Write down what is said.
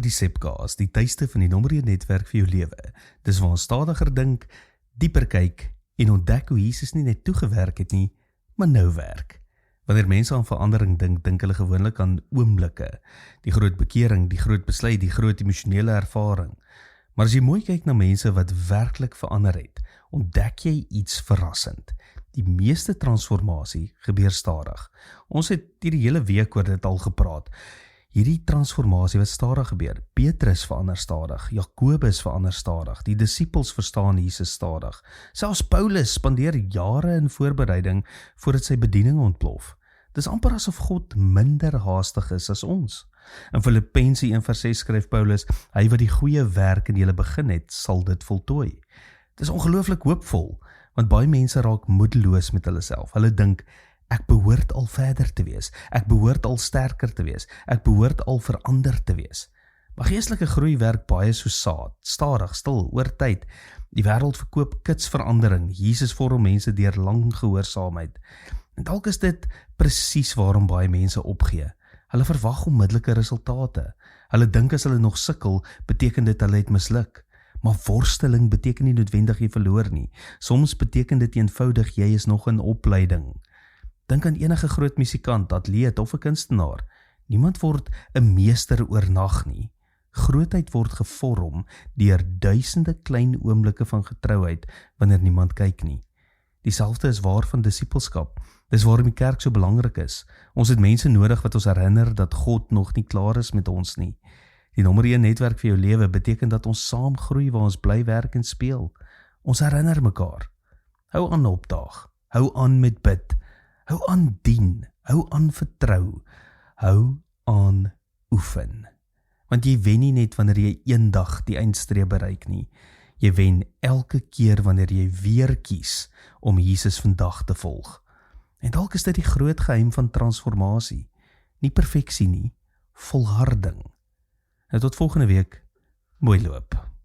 die Sepcast, die tuiste van die Nommer 1 netwerk vir jou lewe. Dis waar ons stadiger dink, dieper kyk en ontdek hoe Jesus nie net toegewerk het nie, maar nou werk. Wanneer mense aan verandering dink hulle gewoonlik aan oomblikke, die groot bekering, die groot besluit, die groot emosionele ervaring. Maar as jy mooi kyk na mense wat werklik verander het, ontdek jy iets verrassend. Die meeste transformasie gebeur stadig. Ons het hierdie hele week oor dit al gepraat. Hierdie transformasie wat stadig gebeur. Petrus verander stadig, Jakobus verander stadig, die disippels verstaan Jesus stadig. Selfs Paulus spandeer jare in voorbereiding voordat sy bediening ontplof. Dis amper asof God minder haastig is as ons. In Filippense 1:6 skryf Paulus, hy wat die goeie werk in julle begin het, sal dit voltooi. Dis ongelooflik hoopvol, want baie mense raak moedeloos met hulle self. Hulle dink, ek behoort al verder te wees, ek behoort al sterker te wees, ek behoort al verander te wees. Maar geestelike groei werk baie so saad, stadig, stil, oor tyd. Die wêreld verkoop kitsverandering, Jesus vorm mense deur lang gehoorsaamheid. En dalk is dit presies waarom baie mense opgee. Hulle verwag onmiddellike resultate. Hulle dink as hulle nog sukkel, beteken dit hulle het misluk. Maar worsteling beteken nie noodwendig jy verloor nie. Soms beteken dit eenvoudig jy is nog in opleiding. Dink aan enige groot musikant, atleet of 'n kunstenaar. Niemand word 'n meester oornag nie. Grootheid word gevorm deur duisende klein oomblikke van getrouheid wanneer niemand kyk nie. Dieselfde is waar van disippelskap. Dis waarom die kerk so belangrik is. Ons het mense nodig wat ons herinner dat God nog nie klaar is met ons nie. Die Nommer 1 netwerk vir jou lewe beteken dat ons saam groei waar ons bly werk en speel. Ons herinner mekaar. Hou aan opdaag. Hou aan met bid. Hou aan dien. Hou aan vertrou. Hou aan oefen. Want jy wen nie net wanneer jy eendag die eindstreep bereik nie. Jy wen elke keer wanneer jy weer kies om Jesus vandag te volg. En dalk is dit die groot geheim van transformasie. Nie perfeksie nie, volharding. En tot volgende week, mooi loop.